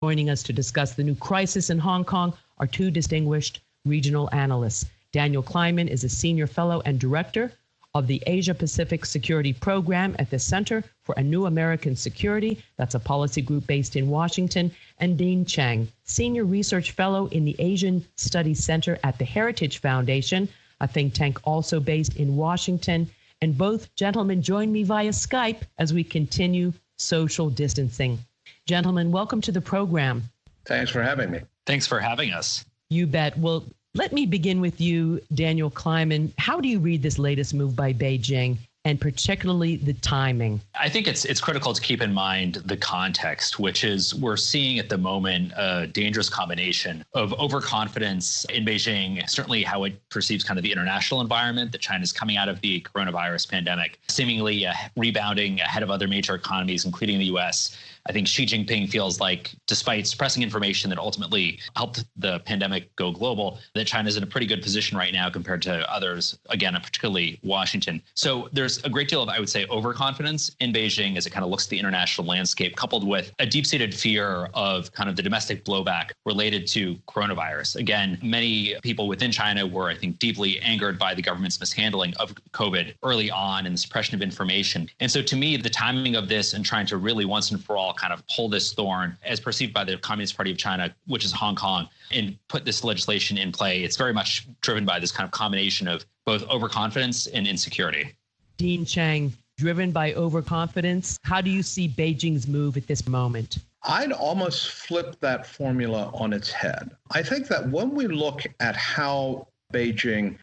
Joining us to discuss the new crisis in Hong Kong are two distinguished regional analysts. Daniel Kleinman is a senior fellow and director of the Asia Pacific Security Program at the Center for a New American Security. That's a policy group based in Washington. And Dean Cheng, senior research fellow in the Asian Studies Center at the Heritage Foundation, a think tank also based in Washington. And both gentlemen join me via Skype as we continue social distancing. Gentlemen, welcome to the program. Thanks for having me. Thanks for having us. You bet. Well, let me begin with you, Daniel Kleinman. How do you read this latest move by Beijing, and particularly the timing? I think it's critical to keep in mind the context, which is we're seeing at the moment a dangerous combination of overconfidence in Beijing, certainly how it perceives kind of the international environment, that China's coming out of the coronavirus pandemic, seemingly rebounding ahead of other major economies, including the U.S. I think Xi Jinping feels like, despite suppressing information that ultimately helped the pandemic go global, that China's in a pretty good position right now compared to others, again, particularly Washington. So there's a great deal of, I would say, overconfidence in Beijing as it kind of looks at the international landscape, coupled with a deep-seated fear of kind of the domestic blowback related to coronavirus. Again, many people within China were, I think, deeply angered by the government's mishandling of COVID early on and the suppression of information. And so to me, the timing of this and trying to really once and for all kind of pull this thorn as perceived by the Communist Party of China, which is Hong Kong, and put this legislation in play, it's very much driven by this kind of combination of both overconfidence and insecurity. Dean Cheng, driven by overconfidence, how do you see Beijing's move at this moment? I'd almost flip that formula on its head. I think that when we look at how Beijing,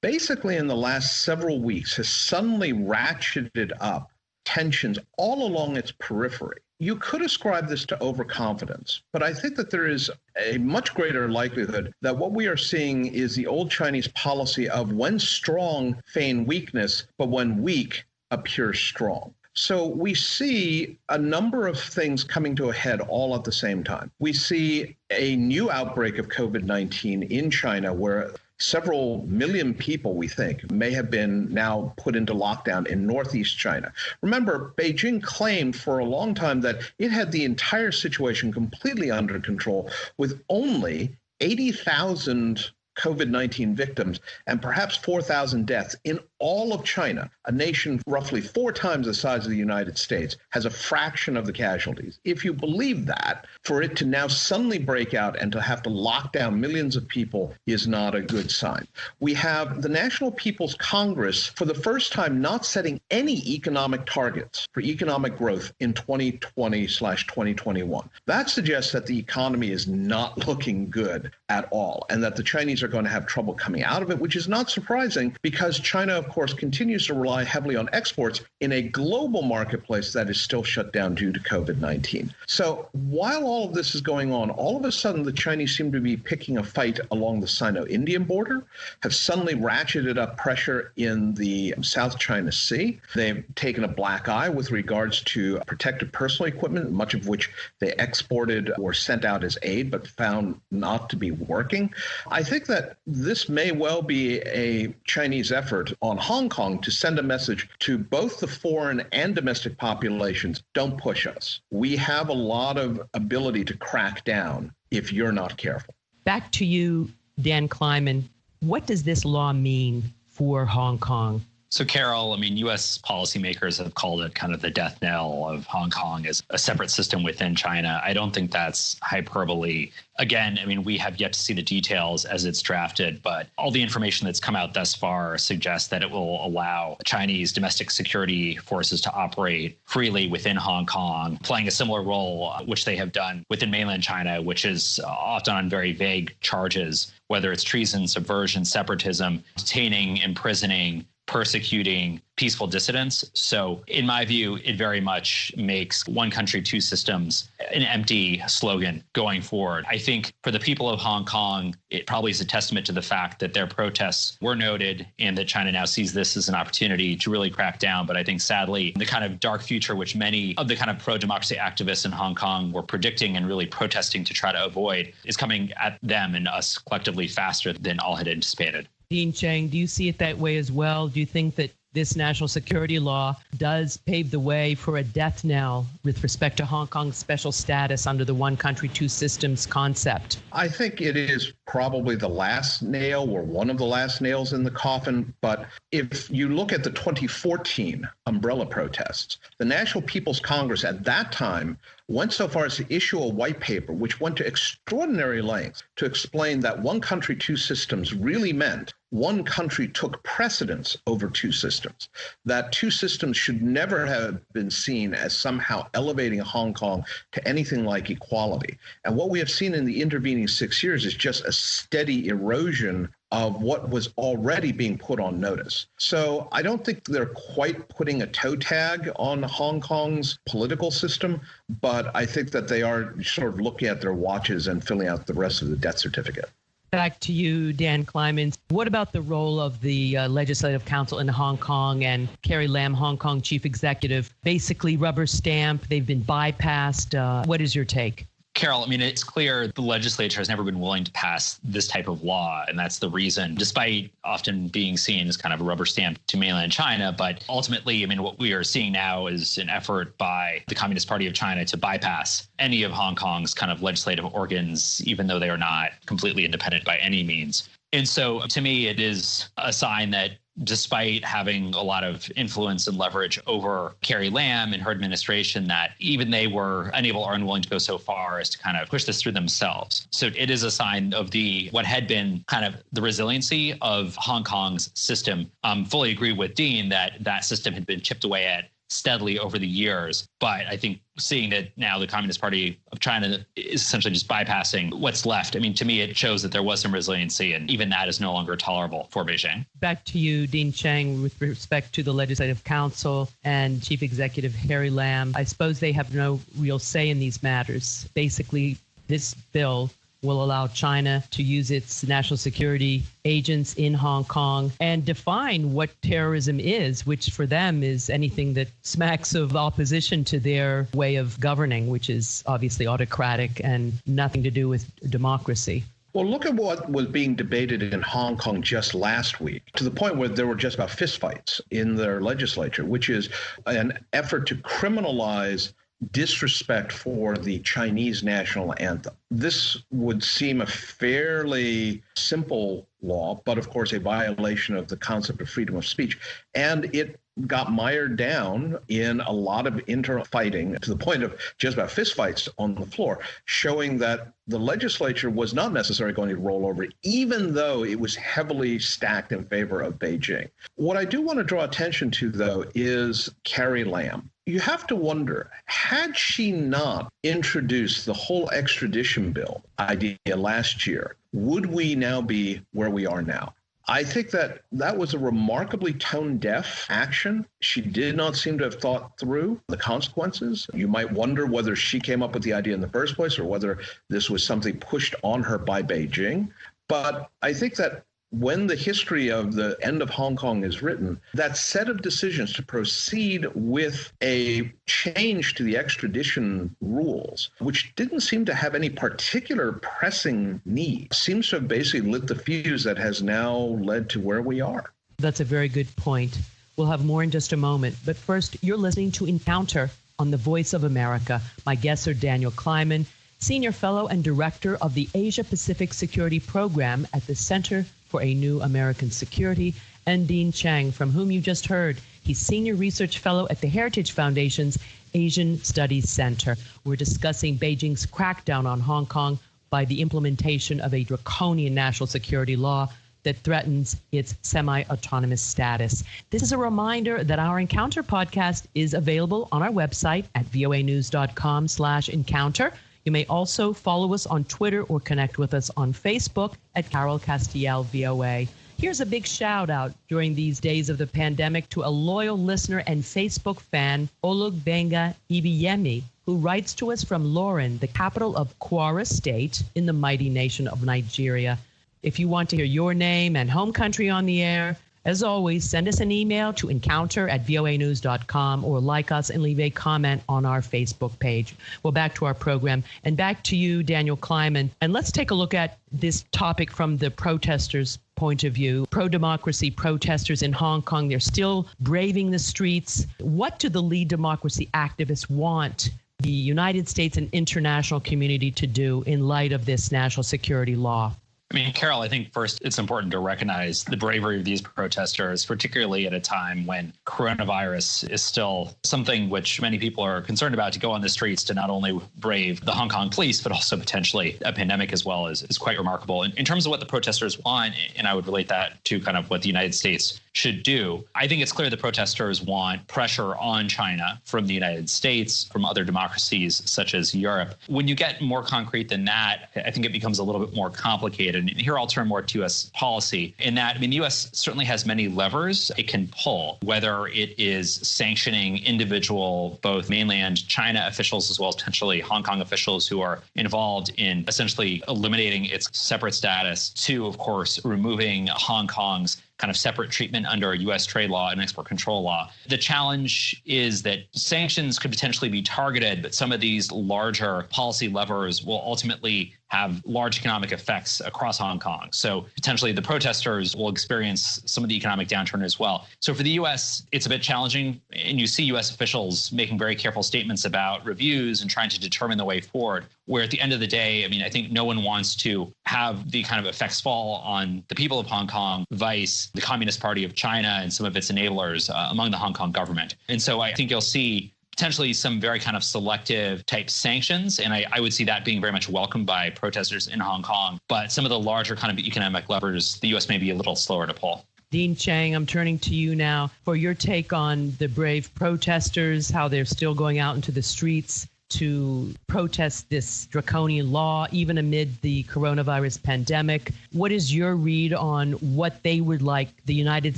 basically in the last several weeks, has suddenly ratcheted up tensions all along its periphery, you could ascribe this to overconfidence, but I think that there is a much greater likelihood that what we are seeing is the old Chinese policy of when strong, feign weakness, but when weak, appear strong. So we see a number of things coming to a head all at the same time. We see a new outbreak of COVID-19 in China where several million people, we think, may have been now put into lockdown in northeast China. Remember, Beijing claimed for a long time that it had the entire situation completely under control with only 80,000 COVID-19 victims and perhaps 4,000 deaths in all of China. A nation roughly 4 times the size of the United States has a fraction of the casualties. If you believe that, for it to now suddenly break out and to have to lock down millions of people is not a good sign. We have the National People's Congress for the first time not setting any economic targets for economic growth in 2020/2021. That suggests that the economy is not looking good at all and that the Chinese are going to have trouble coming out of it, which is not surprising because China, of course, continues to rely heavily on exports in a global marketplace that is still shut down due to COVID-19. So while all of this is going on, all of a sudden the Chinese seem to be picking a fight along the Sino-Indian border, have suddenly ratcheted up pressure in the South China Sea. They've taken a black eye with regards to protective personal equipment, much of which they exported or sent out as aid, but found not to be working. I think that this may well be a Chinese effort on Hong Kong to send a message to both the foreign and domestic populations. Don't push us. We have a lot of ability to crack down if you're not careful. Back to you, Dan Kleinman. What does this law mean for Hong Kong? So, Carol, I mean, U.S. policymakers have called it kind of the death knell of Hong Kong as a separate system within China. I don't think that's hyperbole. Again, I mean, we have yet to see the details as it's drafted, but all the information that's come out thus far suggests that it will allow Chinese domestic security forces to operate freely within Hong Kong, playing a similar role, which they have done within mainland China, which is often on very vague charges, whether it's treason, subversion, separatism, detaining, imprisoning, persecuting peaceful dissidents. So in my view, it very much makes one country, two systems an empty slogan going forward. I think for the people of Hong Kong, it probably is a testament to the fact that their protests were noted and that China now sees this as an opportunity to really crack down. But I think sadly, the kind of dark future which many of the kind of pro-democracy activists in Hong Kong were predicting and really protesting to try to avoid is coming at them and us collectively faster than all had anticipated. Dean Cheng, do you see it that way as well? Do you think that this national security law does pave the way for a death knell with respect to Hong Kong's special status under the one country, two systems concept? I think it is probably the last nail or one of the last nails in the coffin. But if you look at the 2014 umbrella protests, the National People's Congress at that time went so far as to issue a white paper which went to extraordinary lengths to explain that one country, two systems really meant one country took precedence over two systems, that two systems should never have been seen as somehow elevating Hong Kong to anything like equality. And what we have seen in the intervening 6 years is just a steady erosion of what was already being put on notice. So I don't think they're quite putting a toe tag on Hong Kong's political system, but I think that they are sort of looking at their watches and filling out the rest of the death certificate. Back to you, Dan Kleiman. What about the role of the Legislative Council in Hong Kong and Carrie Lam, Hong Kong chief executive, basically rubber stamp? They've been bypassed. What is your take? Carol, I mean, it's clear the legislature has never been willing to pass this type of law. And that's the reason, despite often being seen as kind of a rubber stamp to mainland China. But ultimately, I mean, what we are seeing now is an effort by the Communist Party of China to bypass any of Hong Kong's kind of legislative organs, even though they are not completely independent by any means. And so to me, it is a sign that despite having a lot of influence and leverage over Carrie Lam and her administration, that even they were unable or unwilling to go so far as to kind of push this through themselves. So it is a sign of what had been kind of the resiliency of Hong Kong's system. Fully agree with Dean that system had been chipped away at steadily over the years. But I think seeing that now the Communist Party of China is essentially just bypassing what's left, I mean, to me, it shows that there was some resiliency, and even that is no longer tolerable for Beijing. Back to you, Dean Cheng, with respect to the Legislative Council and Chief Executive Carrie Lam. I suppose they have no real say in these matters. Basically, this bill will allow China to use its national security agents in Hong Kong and define what terrorism is, which for them is anything that smacks of opposition to their way of governing, which is obviously autocratic and nothing to do with democracy. Well, look at what was being debated in Hong Kong just last week, to the point where there were just about fistfights in their legislature, which is an effort to criminalize disrespect for the Chinese national anthem. This would seem a fairly simple law, but of course a violation of the concept of freedom of speech. And it got mired down in a lot of internal fighting to the point of just about fistfights on the floor, showing that the legislature was not necessarily going to roll over, even though it was heavily stacked in favor of Beijing. What I do want to draw attention to, though, is Carrie Lam. You have to wonder, had she not introduced the whole extradition bill idea last year, would we now be where we are now? I think that was a remarkably tone-deaf action. She did not seem to have thought through the consequences. You might wonder whether she came up with the idea in the first place or whether this was something pushed on her by Beijing. But I think that when the history of the end of Hong Kong is written, that set of decisions to proceed with a change to the extradition rules, which didn't seem to have any particular pressing need, seems to have basically lit the fuse that has now led to where we are. That's a very good point. We'll have more in just a moment. But first, you're listening to Encounter on the Voice of America. My guests are Daniel Kleiman, Senior Fellow and Director of the Asia Pacific Security Program at the Center for a New American Security, and Dean Cheng, from whom you just heard. He's Senior Research Fellow at the Heritage Foundation's Asian Studies Center. We're discussing Beijing's crackdown on Hong Kong by the implementation of a draconian national security law that threatens its semi-autonomous status. This is a reminder that our Encounter podcast is available on our website at voanews.com/encounter. You may also follow us on Twitter or connect with us on Facebook at Carol Castiel VOA. Here's a big shout out during these days of the pandemic to a loyal listener and Facebook fan, Olugbenga Ibiyemi, who writes to us from Lorin, the capital of Kwara State in the mighty nation of Nigeria. If you want to hear your name and home country on the air, As always, send us an email to encounter@voanews.com or like us and leave a comment on our Facebook page. Well, back to our program and back to you, Daniel Kleiman. And let's take a look at this topic from the protesters' point of view. Pro-democracy protesters in Hong Kong, they're still braving the streets. What do the lead democracy activists want the United States and international community to do in light of this national security law? I mean, Carol, I think first it's important to recognize the bravery of these protesters, particularly at a time when coronavirus is still something which many people are concerned about, to go on the streets to not only brave the Hong Kong police, but also potentially a pandemic as well is quite remarkable. In terms of what the protesters want, and I would relate that to kind of what the United States should do, I think it's clear the protesters want pressure on China from the United States, from other democracies such as Europe. When you get more concrete than that, I think it becomes a little bit more complicated. And here I'll turn more to U.S. policy in that, I mean, the U.S. certainly has many levers it can pull, whether it is sanctioning individual, both mainland China officials as well as potentially Hong Kong officials who are involved in essentially eliminating its separate status, to, of course, removing Hong Kong's kind of separate treatment under U.S. trade law and export control law. The challenge is that sanctions could potentially be targeted, but some of these larger policy levers will ultimately have large economic effects across Hong Kong. So potentially the protesters will experience some of the economic downturn as well. So for the U.S., it's a bit challenging, and you see U.S. officials making very careful statements about reviews and trying to determine the way forward, where at the end of the day, I mean, I think no one wants to have the kind of effects fall on the people of Hong Kong, vice the Communist Party of China and some of its enablers among the Hong Kong government. And so I think you'll see potentially some very kind of selective type sanctions. And I would see that being very much welcomed by protesters in Hong Kong. But some of the larger kind of economic levers, the U.S. may be a little slower to pull. Dean Cheng, I'm turning to you now for your take on the brave protesters, how they're still going out into the streets to protest this draconian law, even amid the coronavirus pandemic. What is your read on what they would like the United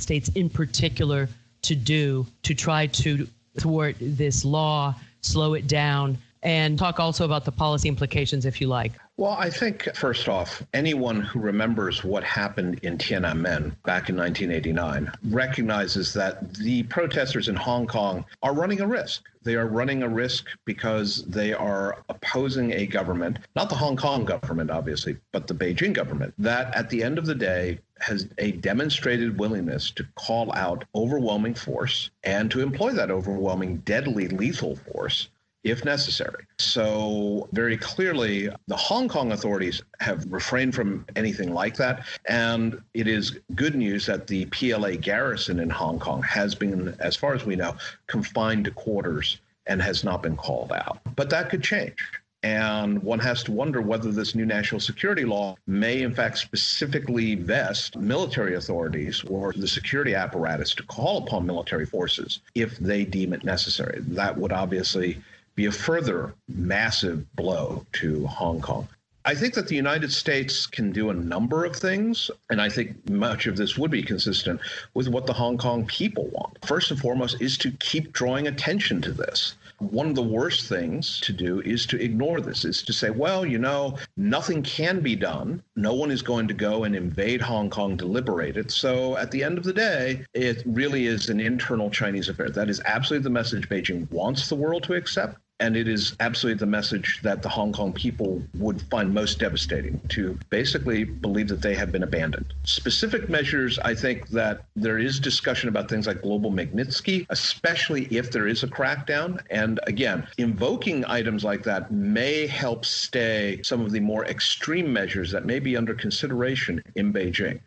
States in particular to do to try to thwart this law, slow it down, and talk also about the policy implications, if you like? Well, I think, first off, anyone who remembers what happened in Tiananmen back in 1989 recognizes that the protesters in Hong Kong are running a risk. They are running a risk because they are opposing a government, not the Hong Kong government, obviously, but the Beijing government, that at the end of the day has a demonstrated willingness to call out overwhelming force and to employ that overwhelming, deadly, lethal force if necessary. So very clearly, the Hong Kong authorities have refrained from anything like that. And it is good news that the PLA garrison in Hong Kong has been, as far as we know, confined to quarters and has not been called out. But that could change. And one has to wonder whether this new national security law may, in fact, specifically vest military authorities or the security apparatus to call upon military forces if they deem it necessary. That would obviously be a further massive blow to Hong Kong. I think that the United States can do a number of things, and I think much of this would be consistent with what the Hong Kong people want. First and foremost is to keep drawing attention to this. One of the worst things to do is to ignore this, is to say, well, you know, nothing can be done. No one is going to go and invade Hong Kong to liberate it. So at the end of the day, it really is an internal Chinese affair. That is absolutely the message Beijing wants the world to accept. And it is absolutely the message that the Hong Kong people would find most devastating, to basically believe that they have been abandoned. Specific measures, I think that there is discussion about things like global Magnitsky, especially if there is a crackdown. And again, invoking items like that may help stay some of the more extreme measures that may be under consideration in Beijing.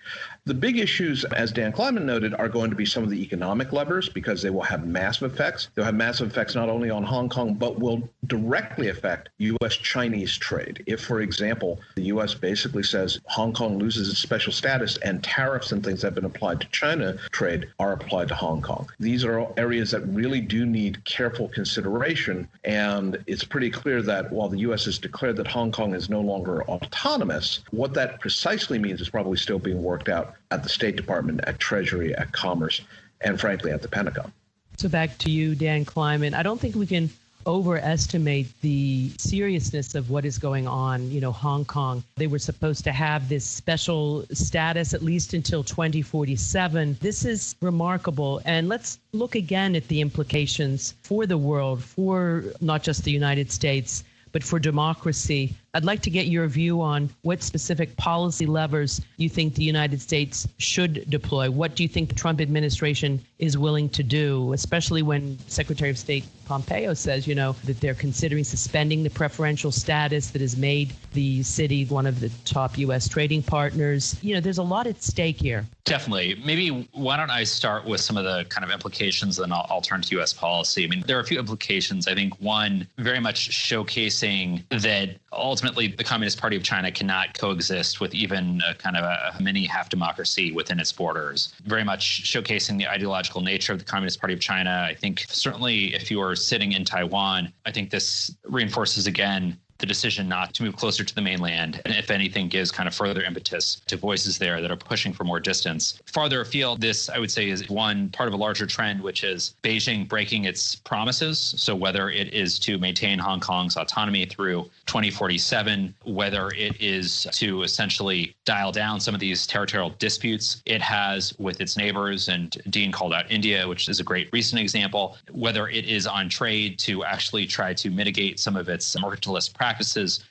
The big issues, as Dan Kleiman noted, are going to be some of the economic levers, because they will have massive effects. They'll have massive effects not only on Hong Kong, but will directly affect U.S.-Chinese trade. If, for example, the U.S. basically says Hong Kong loses its special status and tariffs and things that have been applied to China trade are applied to Hong Kong. These are areas that really do need careful consideration. And it's pretty clear that while the U.S. has declared that Hong Kong is no longer autonomous, what that precisely means is probably still being worked out at the State Department, at Treasury, at Commerce, and frankly, at the Pentagon. So back to you, Dan Kleiman. I don't think we can overestimate the seriousness of what is going on. Hong Kong, they were supposed to have this special status at least until 2047. This is remarkable. And let's look again at the implications for the world, for not just the United States, but for democracy. I'd like to get your view on what specific policy levers you think the United States should deploy. What do you think the Trump administration is willing to do, especially when Secretary of State Pompeo says, that they're considering suspending the preferential status that has made the city one of the top U.S. trading partners. There's a lot at stake here. Definitely. Maybe why don't I start with some of the kind of implications, and then I'll turn to U.S. policy. I mean, there are a few implications. I think one, very much showcasing that ultimately the Communist Party of China cannot coexist with even a kind of a mini half democracy within its borders. Very much showcasing the ideological nature of the Communist Party of China. I think certainly if you are sitting in Taiwan, I think this reinforces again the decision not to move closer to the mainland, and if anything, gives kind of further impetus to voices there that are pushing for more distance. Farther afield, this, I would say, is one part of a larger trend, which is Beijing breaking its promises. So whether it is to maintain Hong Kong's autonomy through 2047, whether it is to essentially dial down some of these territorial disputes it has with its neighbors, and Dean called out India, which is a great recent example, whether it is on trade to actually try to mitigate some of its mercantilist practices.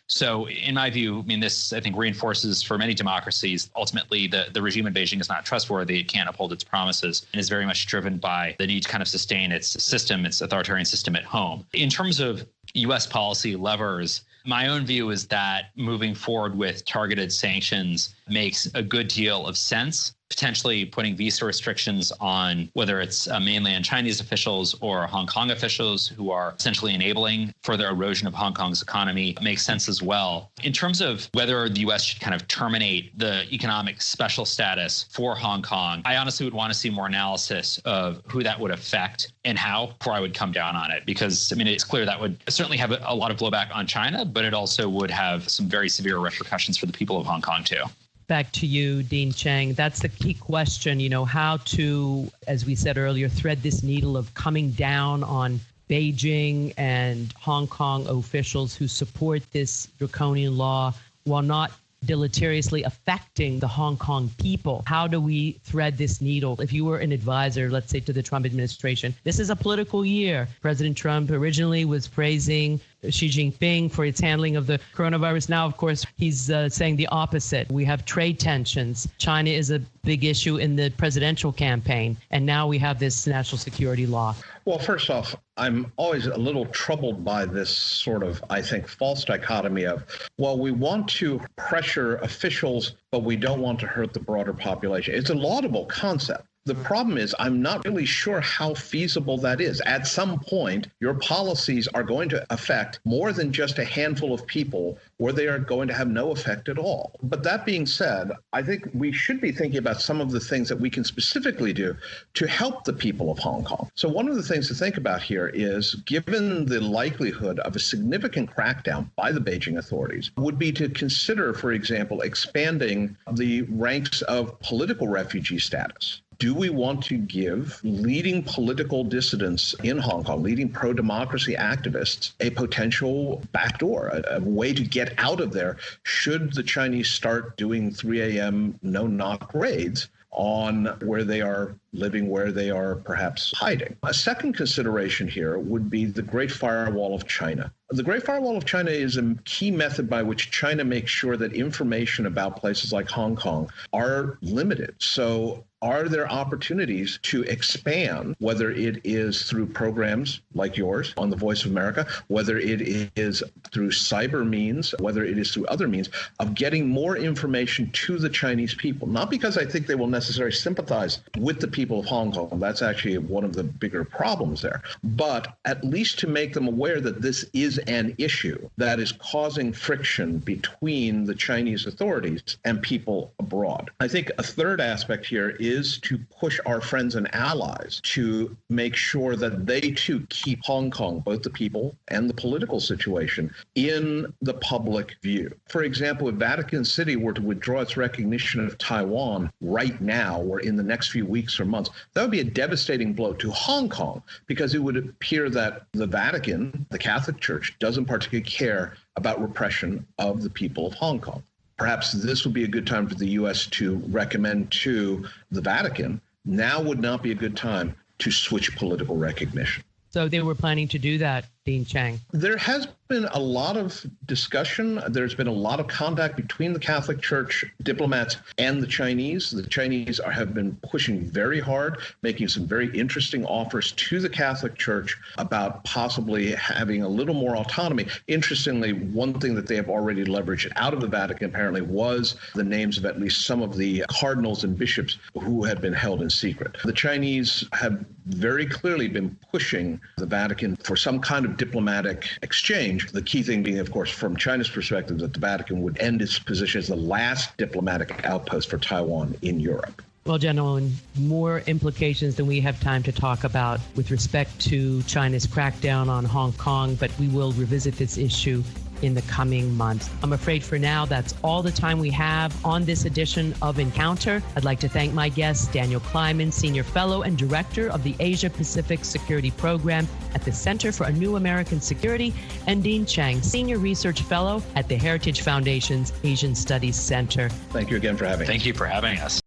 So in my view, I mean, this, I think, reinforces for many democracies, ultimately the regime in Beijing is not trustworthy. It can't uphold its promises and is very much driven by the need to kind of sustain its system, its authoritarian system at home. In terms of U.S. policy levers, my own view is that moving forward with targeted sanctions makes a good deal of sense. Potentially putting visa restrictions on whether it's mainland Chinese officials or Hong Kong officials who are essentially enabling further erosion of Hong Kong's economy makes sense as well. In terms of whether the U.S. should kind of terminate the economic special status for Hong Kong, I honestly would want to see more analysis of who that would affect and how before I would come down on it. Because, I mean, it's clear that would certainly have a lot of blowback on China, but it also would have some very severe repercussions for the people of Hong Kong, too. Back to you, Dean Cheng. That's the key question, how to, as we said earlier, thread this needle of coming down on Beijing and Hong Kong officials who support this draconian law while not deleteriously affecting the Hong Kong people. How do we thread this needle? If you were an advisor, let's say to the Trump administration, this is a political year. President Trump originally was praising Xi Jinping for its handling of the coronavirus. Now, of course, he's saying the opposite. We have trade tensions. China is a big issue in the presidential campaign. And now we have this national security law. Well, first off, I'm always a little troubled by this sort of, I think, false dichotomy of, well, we want to pressure officials, but we don't want to hurt the broader population. It's a laudable concept. The problem is I'm not really sure how feasible that is. At some point, your policies are going to affect more than just a handful of people, or they are going to have no effect at all. But that being said, I think we should be thinking about some of the things that we can specifically do to help the people of Hong Kong. So one of the things to think about here is, given the likelihood of a significant crackdown by the Beijing authorities, would be to consider, for example, expanding the ranks of political refugee status. Do we want to give leading political dissidents in Hong Kong, leading pro-democracy activists, a potential backdoor, a way to get out of there should the Chinese start doing 3 a.m. no-knock raids on where they are living, where they are perhaps hiding? A second consideration here would be the Great Firewall of China. The Great Firewall of China is a key method by which China makes sure that information about places like Hong Kong are limited. So are there opportunities to expand, whether it is through programs like yours on the Voice of America, whether it is through cyber means, whether it is through other means, of getting more information to the Chinese people? Not because I think they will necessarily sympathize with the people of Hong Kong. That's actually one of the bigger problems there. But at least to make them aware that this is an issue that is causing friction between the Chinese authorities and people abroad. I think a third aspect here is is to push our friends and allies to make sure that they too keep Hong Kong, both the people and the political situation, in the public view. For example, if Vatican City were to withdraw its recognition of Taiwan right now or in the next few weeks or months, that would be a devastating blow to Hong Kong, because it would appear that the Vatican, the Catholic Church, doesn't particularly care about repression of the people of Hong Kong. Perhaps this would be a good time for the U.S. to recommend to the Vatican, now would not be a good time to switch political recognition. So they were planning to do that, Dean Cheng. There has been a lot of discussion. There's been a lot of contact between the Catholic Church diplomats and the Chinese. The Chinese have been pushing very hard, making some very interesting offers to the Catholic Church about possibly having a little more autonomy. Interestingly, one thing that they have already leveraged out of the Vatican apparently was the names of at least some of the cardinals and bishops who had been held in secret. The Chinese have very clearly been pushing the Vatican for some kind of diplomatic exchange. The key thing being, of course, from China's perspective, that the Vatican would end its position as the last diplomatic outpost for Taiwan in Europe. Well, gentlemen, more implications than we have time to talk about with respect to China's crackdown on Hong Kong, but we will revisit this issue in the coming months. I'm afraid for now, that's all the time we have on this edition of Encounter. I'd like to thank my guests, Daniel Kleiman, Senior Fellow and Director of the Asia Pacific Security Program at the Center for a New American Security, and Dean Cheng, Senior Research Fellow at the Heritage Foundation's Asian Studies Center. Thank you again for having us. Thank you for having us.